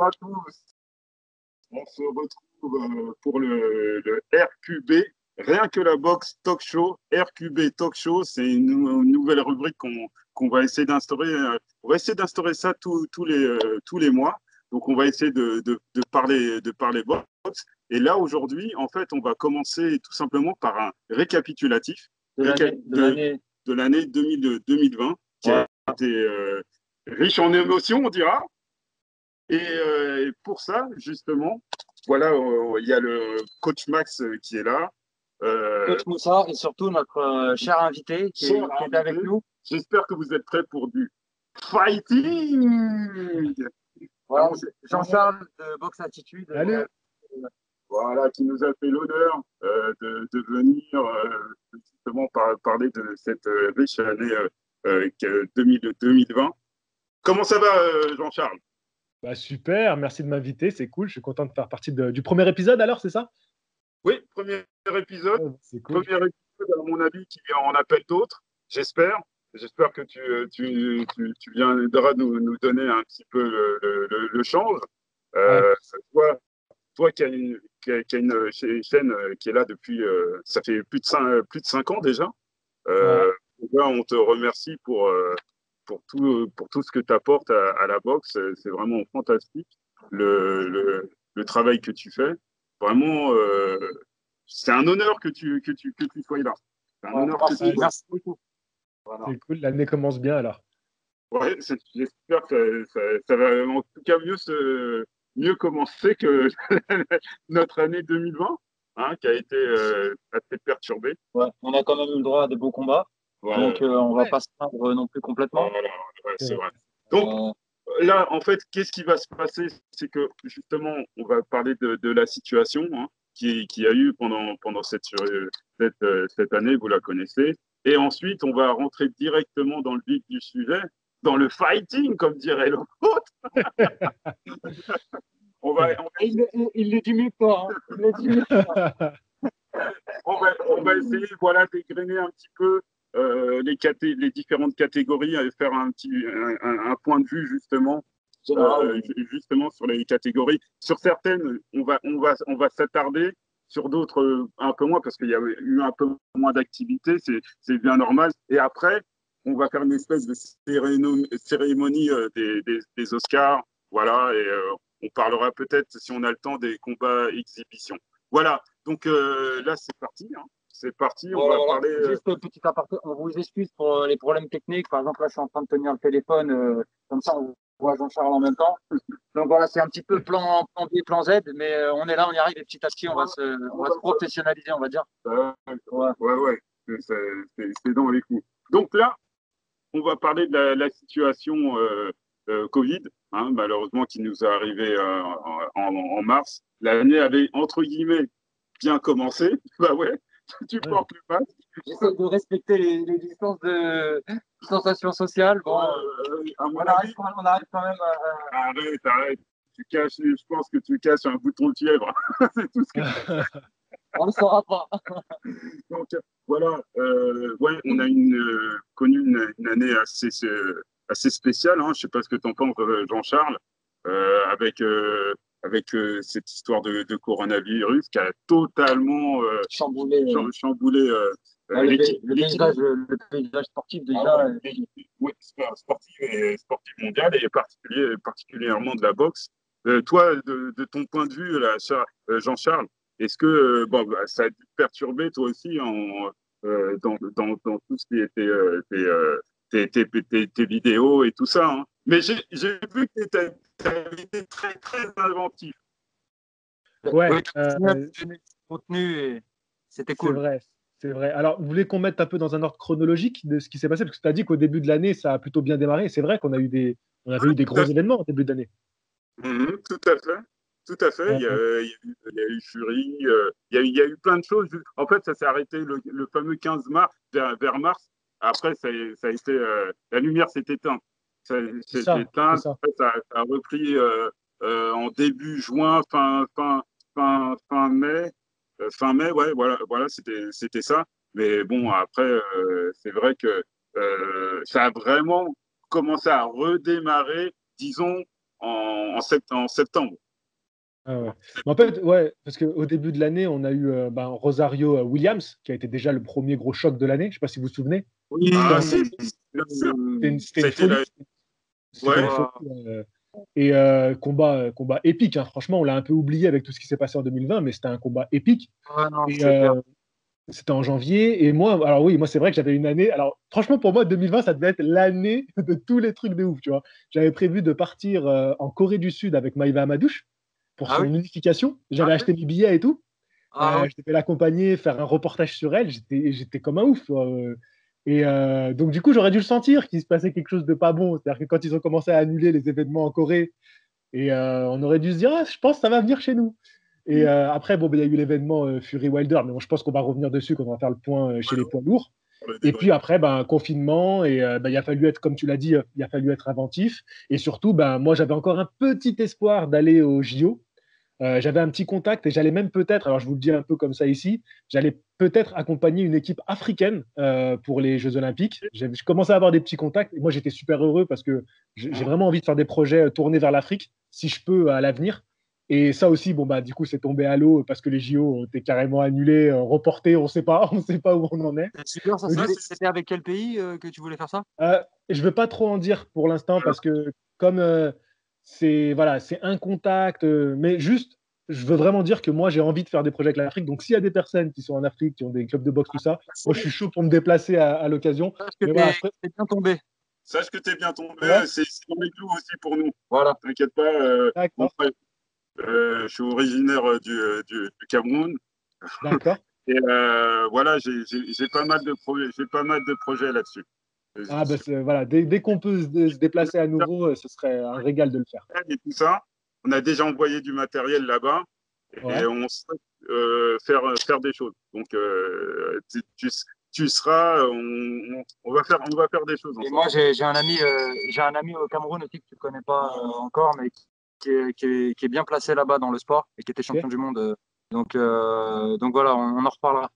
Bonjour à tous. On se retrouve pour le RQB, rien que la boxe talk show. RQB talk show, c'est une nouvelle rubrique qu'on va essayer d'instaurer. On va essayer d'instaurer ça tous les mois. Donc, on va essayer de parler boxe. Et là, aujourd'hui, en fait, on va commencer tout simplement par un récapitulatif de l'année 2020, qui a été riche en émotions, on dira. Et pour ça, justement, voilà, il y a le coach Max qui est là. Coach Moussa et surtout notre cher invité qui est avec nous. J'espère que vous êtes prêts pour du fighting. Voilà, Jean-Charles de Boxe Attitude. Voilà, qui nous a fait l'honneur de venir justement parler de cette riche année 2020. Comment ça va, Jean-Charles? Bah super, merci de m'inviter, c'est cool, je suis content de faire partie du premier épisode alors, c'est ça? Oui, premier épisode. C'est cool. Premier épisode, à mon avis, qui en appelle d'autres, j'espère. J'espère que tu viendras nous donner un petit peu le change. Toi qui as une chaîne qui est là depuis, ça fait plus de 5 ans déjà. Là, on te remercie pour tout ce que tu apportes à la boxe. C'est vraiment fantastique le travail que tu fais. Vraiment, c'est un honneur que tu sois là. C'est un honneur que tu merci beaucoup. Voilà. C'est cool, l'année commence bien alors. Ouais, j'espère que ça va en tout cas mieux commencer que notre année 2020, hein, qui a été assez perturbée. Ouais, on a quand même eu le droit à des beaux combats. Voilà. Donc, on ne va pas se plaindre non plus complètement. Voilà, ouais, c'est vrai. Donc, là, en fait, qu'est-ce qui va se passer? C'est que, justement, on va parler de la situation qui a eu pendant cette année, vous la connaissez. Et ensuite, on va rentrer directement dans le vif du sujet, dans le fighting, comme dirait l'autre. Il le dit mieux que toi. On va essayer d'égrener un petit peu les différentes catégories et faire un point de vue justement sur les catégories. Sur certaines, on va s'attarder, sur d'autres un peu moins parce qu'il y a eu un peu moins d'activité, c'est bien normal. Et après, on va faire une espèce de cérémonie des Oscars, voilà, et on parlera peut-être, si on a le temps, des combats exhibition. Voilà, donc là c'est parti. C'est parti, on va parler. Juste un petit aparté, on vous excuse pour les problèmes techniques. Par exemple, là, je suis en train de tenir le téléphone, comme ça, on voit Jean-Charles en même temps. Donc voilà, c'est un petit peu plan B, plan Z, mais on est là, on y arrive, et petit à petit, on va se professionnaliser, on va dire. Ouais, c'est dans les coups. Donc là, on va parler de la situation Covid, malheureusement, qui nous est arrivée en mars. L'année avait, entre guillemets, bien commencé. Bah ouais, tu portes le masque. J'essaie de respecter les distances de distanciation sociale. Bon, on arrive quand même à... Arrête. Je pense que tu caches un bouton de fièvre. C'est tout ce que on ne le saura pas. Donc, voilà, on a connu une année assez spéciale. Je ne sais pas ce que tu en penses, Jean-Charles, avec cette histoire de coronavirus qui a totalement chamboulé le paysage sportif déjà. Oui, sportif mondial et particulièrement de la boxe. Toi, de ton point de vue, là, Jean-Charles, est-ce que ça a dû te perturber toi aussi dans tout ce qui était tes vidéos et tout ça, Mais j'ai vu que tu avais été très, très inventif. Ouais. Contenu et c'était cool. C'est vrai. Alors, vous voulez qu'on mette un peu dans un ordre chronologique de ce qui s'est passé? Parce que tu as dit qu'au début de l'année, ça a plutôt bien démarré. C'est vrai qu'on avait eu des gros événements au début de l'année. Tout à fait. Tout à fait. Il y a eu Fury, il y a eu plein de choses. En fait, ça s'est arrêté le fameux 15 mars, vers mars. Après, ça a été, la lumière s'est éteinte. Ça s'est éteint. Ça a repris en début juin, fin mai. Fin mai, ouais, voilà, c'était ça. Mais bon, après, c'est vrai que ça a vraiment commencé à redémarrer, disons, en en septembre. Ah ouais. Mais en fait, ouais, parce qu'au début de l'année, on a eu Rosario Williams, qui a été déjà le premier gros choc de l'année. Je ne sais pas si vous vous souvenez. Oui, Ah, si, bien sûr. C'était Ça a une été folie. C'était Ouais, une folie. Et combat épique, hein. Franchement, on l'a un peu oublié avec tout ce qui s'est passé en 2020, mais c'était un combat épique. non, Et c'est clair. c'était en janvier. Et moi, alors oui, moi, c'est vrai que j'avais une année. Alors, franchement, pour moi, 2020, ça devait être l'année de tous les trucs de ouf, tu vois. J'avais prévu de partir en Corée du Sud avec Maïva Amadouche pour Ah oui? son unification. J'avais Ah acheté mes billets et tout. oui? Je devais l'accompagner, faire un reportage sur elle. J'étais comme un ouf. Donc, du coup, j'aurais dû le sentir qu'il se passait quelque chose de pas bon. C'est-à-dire que quand ils ont commencé à annuler les événements en Corée, on aurait dû se dire, ah, je pense que ça va venir chez nous. Et après, bon, ben, il y a eu l'événement Fury Wilder, mais bon, je pense qu'on va revenir dessus quand on va faire le point chez les poids lourds. on le Et puis débrief. après, ben, confinement, et il a fallu être, comme tu l'as dit, il a fallu être inventif. Et surtout, ben, moi, j'avais encore un petit espoir d'aller au JO. J'avais un petit contact et j'allais même peut-être, alors je vous le dis un peu comme ça ici, j'allais peut-être accompagner une équipe africaine pour les Jeux Olympiques. Je commençais à avoir des petits contacts et moi j'étais super heureux parce que j'ai vraiment envie de faire des projets tournés vers l'Afrique, si je peux à l'avenir. Et ça aussi, bon bah du coup c'est tombé à l'eau parce que les JO ont été carrément annulés, reportés, on sait pas, on sait pas où on en est. C'est sûr, ça, Donc, c'était avec quel pays que tu voulais faire ça? je veux pas trop en dire pour l'instant parce que comme c'est voilà, c'est un contact, mais juste, je veux vraiment dire que moi j'ai envie de faire des projets avec l'Afrique. Donc s'il y a des personnes qui sont en Afrique, qui ont des clubs de boxe, tout ça, moi je suis chaud pour me déplacer à l'occasion. Sache que Mais voilà, t'es bien tombé. Sache que tu es bien tombé, ouais, c'est dans les clous aussi pour nous. Voilà. T'inquiète pas. Bon, d'accord, ouais, je suis originaire du Cameroun. d'accord. Et voilà, j'ai pas mal de projets, j'ai pas mal de projets là-dessus. Ah ben voilà, dès qu'on peut se déplacer à nouveau, ce serait un régal de le faire. Et tout ça, on a déjà envoyé du matériel là-bas et Ouais. on souhaite faire des choses. Donc, tu seras, on va faire des choses Et ensemble. moi, j'ai un ami au Cameroun aussi que tu connais pas encore, mais qui est bien placé là-bas dans le sport et qui était champion Ok. du monde. Donc voilà, on en reparlera.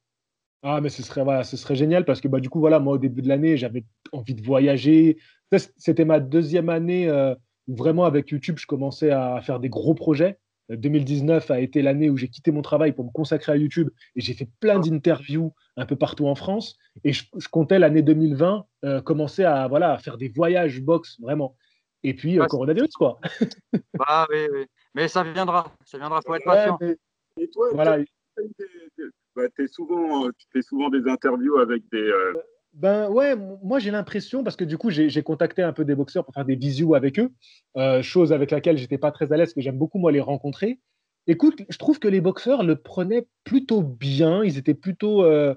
Ah, mais voilà, ce serait génial parce que bah, du coup, voilà, moi, au début de l'année, j'avais envie de voyager. Ça, c'était ma deuxième année où vraiment, avec YouTube, je commençais à faire des gros projets. 2019 a été l'année où j'ai quitté mon travail pour me consacrer à YouTube et j'ai fait plein d'interviews un peu partout en France. Et je comptais l'année 2020 commencer à, voilà, à faire des voyages box, vraiment. Et puis, Ah, coronavirus, quoi. bah oui, oui. Mais ça viendra, faut être Ouais, patient. mais Et toi, voilà. tu fais souvent des interviews avec des. Ben ouais, moi j'ai l'impression, parce que du coup j'ai contacté un peu des boxeurs pour faire des visios avec eux, chose avec laquelle j'étais pas très à l'aise, que j'aime beaucoup moi les rencontrer. Écoute, je trouve que les boxeurs le prenaient plutôt bien, ils étaient plutôt, euh,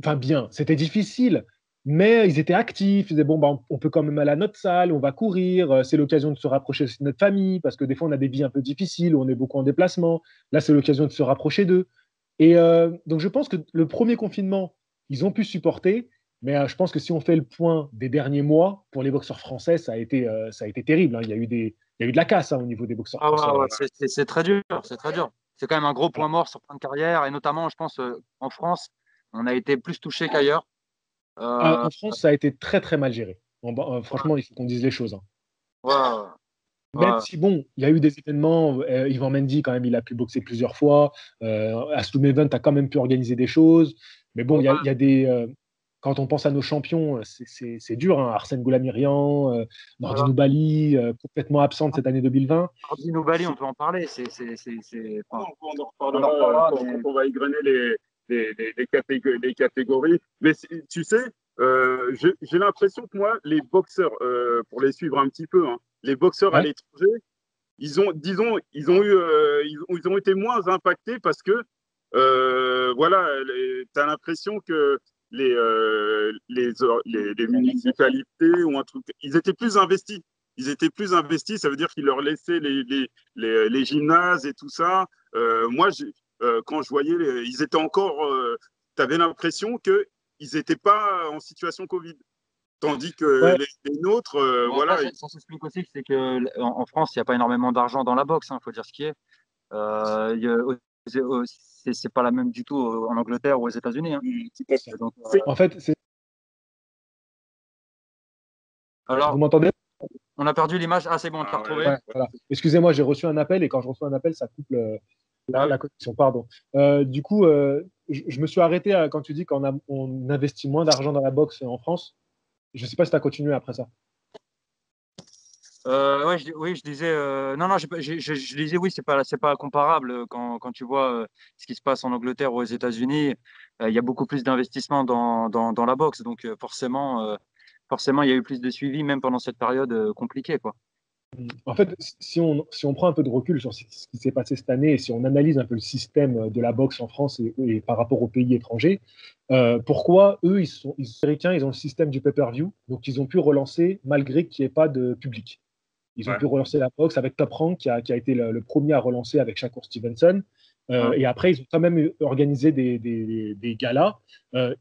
enfin bien, c'était difficile, mais ils étaient actifs, ils disaient bon, ben, on peut quand même aller à notre salle, on va courir, c'est l'occasion de se rapprocher de notre famille, parce que des fois on a des vies un peu difficiles, on est beaucoup en déplacement, là c'est l'occasion de se rapprocher d'eux. Et donc je pense que le premier confinement, ils ont pu supporter, mais je pense que si on fait le point des derniers mois, pour les boxeurs français, ça a été terrible, hein. Il y a eu de la casse hein, au niveau des boxeurs Ah français. ouais, ouais, c'est très dur, c'est très dur. C'est quand même un gros point mort sur plein de carrières, et notamment, je pense, en France, on a été plus touché qu'ailleurs. Euh, En France, ça a été très très mal géré. Franchement, il faut qu'on dise les choses, hein. ouais, Même ouais. si, bon, il y a eu des événements, Yvan Mendy, quand même, il a pu boxer plusieurs fois. Asloum Event a quand même pu organiser des choses. Mais bon, il y a des. Quand on pense à nos champions, c'est dur, hein. Arsène Goulamirian, Voilà. Nordine Oubaly, complètement absente cette année 2020. Ordi Nibali, on C'est- peut en parler. on Enfin, en on en reparlera reparlera, quand mais on va égrener les catégories. Mais tu sais, j'ai l'impression que moi, les boxeurs, pour les suivre un petit peu, hein, les boxeurs à Ouais. l'étranger, disons, ils ont été moins impactés parce que, voilà, tu as l'impression que les municipalités ou un truc, ils étaient plus investis. Ils étaient plus investis, ça veut dire qu'ils leur laissaient les gymnases et tout ça. Moi, quand je voyais, ils étaient encore, tu avais l'impression qu'ils n'étaient pas en situation Covid. Tandis que Ouais. les nôtres, bon, après, voilà. ça s'explique aussi, c'est que en France, il n'y a pas énormément d'argent dans la boxe, il faut dire ce qui est. Il y a- c'est pas la même du tout en Angleterre ou aux États-Unis, hein. Donc, En fait, alors, vous m'entendez? On a perdu l'image. Ah, c'est bon, on t'a retrouvé. Ouais, voilà. Excusez-moi, j'ai reçu un appel et quand je reçois un appel, ça coupe la connexion. Pardon. Du coup, je me suis arrêté quand tu dis qu'on investit moins d'argent dans la boxe en France. Je ne sais pas si tu as continué après ça. Ouais, oui, je disais. Non, non, je disais oui, c'est pas comparable quand tu vois ce qui se passe en Angleterre ou aux États-Unis. Il y a beaucoup plus d'investissement dans la boxe, donc forcément, il y a eu plus de suivi même pendant cette période compliquée, quoi. En fait, si on prend un peu de recul sur ce qui s'est passé cette année et si on analyse un peu le système de la boxe en France et par rapport aux pays étrangers, pourquoi eux, les Américains, ils ont le système du pay-per-view, donc ils ont pu relancer malgré qu'il n'y ait pas de public. Ils ont pu relancer la boxe avec Top Rank, qui a été le premier à relancer avec Shakur Stevenson. Et après, ils ont quand même organisé des galas.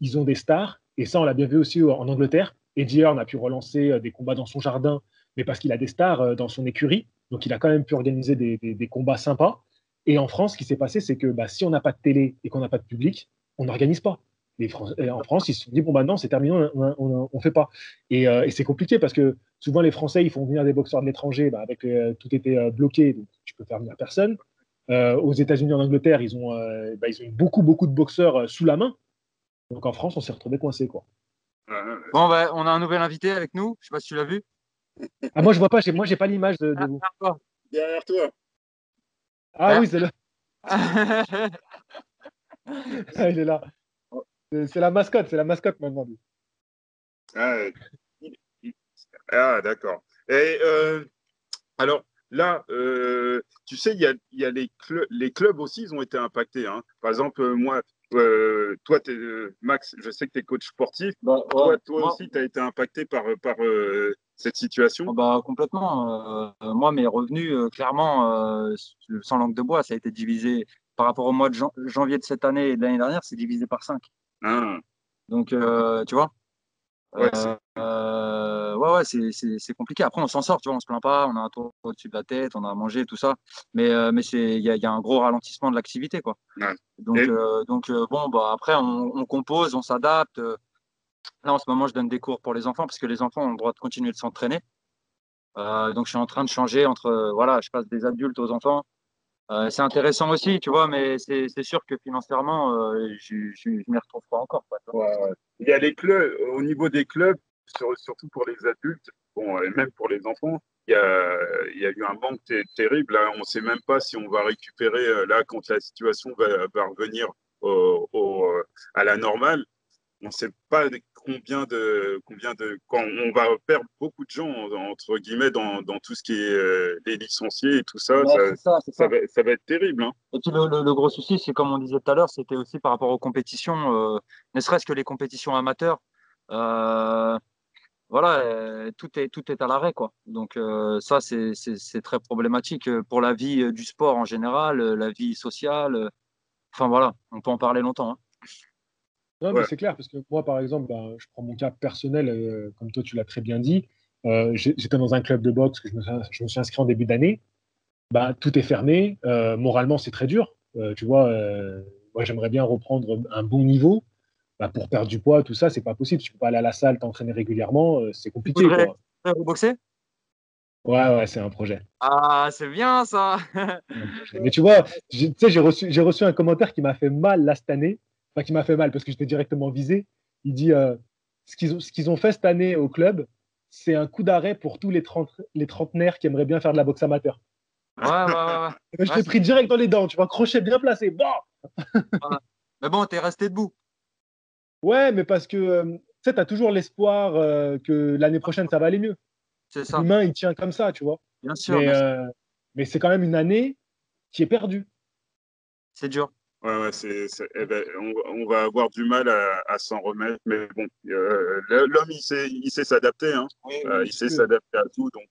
Ils ont des stars. Et ça, on l'a bien vu aussi en Angleterre. Eddie Hearn a pu relancer des combats dans son jardin, mais parce qu'il a des stars dans son écurie. Donc, il a quand même pu organiser des combats sympas. Et en France, ce qui s'est passé, c'est que si on n'a pas de télé et qu'on n'a pas de public, on n'organise pas. En France, ils se sont dit, bon, bah non, c'est terminé, on ne fait pas. Et c'est compliqué parce que souvent, les Français, ils font venir des boxeurs de l'étranger, tout était bloqué, donc tu peux faire venir personne. Aux États-Unis, en Angleterre, ils ont eu beaucoup, beaucoup de boxeurs sous la main. Donc en France, on s'est retrouvé coincé, quoi. Bon, bah, on a un nouvel invité avec nous. Je sais pas si tu l'as vu. Ah, moi, je vois pas, moi, j'ai pas l'image de vous. Derrière toi. Ah oui, c'est le. Ah, il est là. C'est la mascotte maintenant. Lui. Ah, d'accord. Et alors là, tu sais, il y a les clubs aussi, ils ont été impactés. Hein. Par exemple, moi, toi, Max, je sais que tu es coach sportif. Bah, ouais. Toi aussi, tu as été impacté par cette situation. Oh, bah, complètement. Moi, mes revenus, clairement, sans langue de bois, ça a été divisé par rapport au mois de janvier de cette année et de l'année dernière, c'est divisé par 5. Ah, Donc, tu vois. ouais, Ouais, c'est compliqué. Après, on s'en sort, tu vois, on se plaint pas, on a un toit au-dessus de la tête, on a à manger, tout ça. Mais il y a un gros ralentissement de l'activité, quoi. ouais. Donc, bon, bah, après, on compose, on s'adapte. Là, en ce moment, je donne des cours pour les enfants parce que les enfants ont le droit de continuer de s'entraîner. Donc, je suis en train de changer entre, voilà, je passe des adultes aux enfants. C'est intéressant aussi, tu vois, mais c'est sûr que financièrement, je m'y retrouve pas encore, quoi, tu vois. Ouais. Il y a les clubs, au niveau des clubs, surtout pour les adultes, bon, et même pour les enfants, il y a eu un manque terrible. Là, on ne sait même pas si on va récupérer, là, quand la situation va revenir à la normale. On ne sait pas quand on va perdre beaucoup de gens, entre guillemets, dans tout ce qui est les licenciés et tout ça. Bah, c'est ça, c'est ça. Ça va être terrible. Hein. Et puis le gros souci, c'est comme on disait tout à l'heure, c'était aussi par rapport aux compétitions, ne serait-ce que les compétitions amateurs. Euh, voilà, tout est à l'arrêt, quoi. Donc ça, c'est très problématique pour la vie du sport en général, la vie sociale. Enfin voilà, on peut en parler longtemps, hein. Non, mais Ouais. c'est clair, parce que moi, par exemple, je prends mon cas personnel, comme toi, tu l'as très bien dit. J'étais dans un club de boxe que je me suis inscrit en début d'année. Tout est fermé. Moralement, c'est très dur. Tu vois, moi, j'aimerais bien reprendre un bon niveau. Pour perdre du poids, tout ça, c'est pas possible. Tu peux pas aller à la salle, t'entraîner régulièrement, c'est Tu compliqué, voudrais quoi. reboxer? Ouais, ouais, c'est un projet. Ah, c'est bien ça. C'est un projet. Mais tu vois, tu sais, j'ai reçu un commentaire qui m'a fait mal là cette année. Enfin, qui m'a fait mal parce que j'étais directement visé. Il dit ce qu'ils ont fait cette année au club, c'est un coup d'arrêt pour tous les trentenaires qui aimeraient bien faire de la boxe amateur. Ouais. Et je Ouais, l'ai pris direct dans les dents, tu vois, crochet bien placé. Bon. voilà. Mais bon, t'es resté debout. Ouais, mais parce que tu sais, tu as toujours l'espoir que l'année prochaine, ça va aller mieux. C'est ça. L'humain, il tient comme ça, tu vois. Bien sûr, Mais, bien sûr. mais c'est quand même une année qui est perdue. C'est dur. Ouais, eh ben, on va avoir du mal à s'en remettre, mais bon, l'homme, il sait s'adapter, hein. Oui, Il oui. sait s'adapter à tout, donc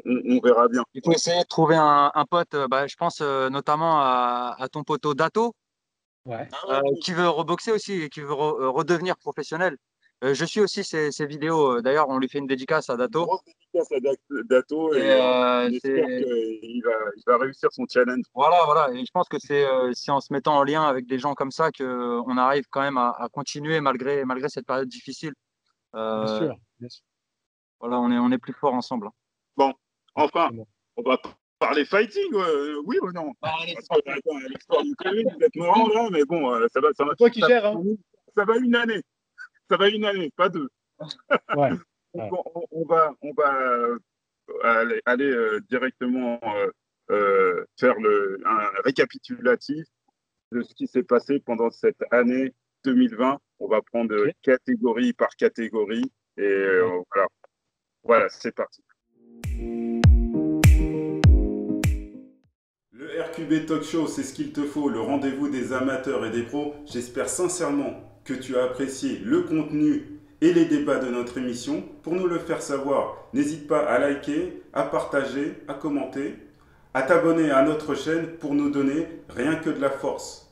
on verra bien. Il faut essayer de trouver un pote, bah, je pense notamment à ton poteau Dato, Ouais. qui veut reboxer aussi et qui veut redevenir professionnel. Je suis aussi ses vidéos. D'ailleurs, on lui fait une dédicace à Une Dato. grosse dédicace à Dato Et et on espère qu'il va réussir son challenge. voilà. Et je pense que c'est en se mettant en lien avec des gens comme ça qu'on arrive quand même à continuer malgré cette période difficile. Bien Euh, sûr, bien sûr. voilà, on est plus fort ensemble, hein. Bon, enfin, C'est bon. on va parler fighting, oui ou non? Allez, Parce que, attends, l'histoire du Covid, vous êtes marrant là, mais bon, C'est toi qui gères, hein? ça va une année. Ça va une année, pas deux. Ouais. Donc, Ouais. on va aller directement faire un récapitulatif de ce qui s'est passé pendant cette année 2020. On va prendre Ok. catégorie par catégorie et Ouais. voilà. Voilà, c'est parti. Le RQB Talk Show, c'est ce qu'il te faut, le rendez-vous des amateurs et des pros. J'espère sincèrement que tu as apprécié le contenu et les débats de notre émission. Pour nous le faire savoir, n'hésite pas à liker, à partager, à commenter, à t'abonner à notre chaîne pour nous donner rien que de la force.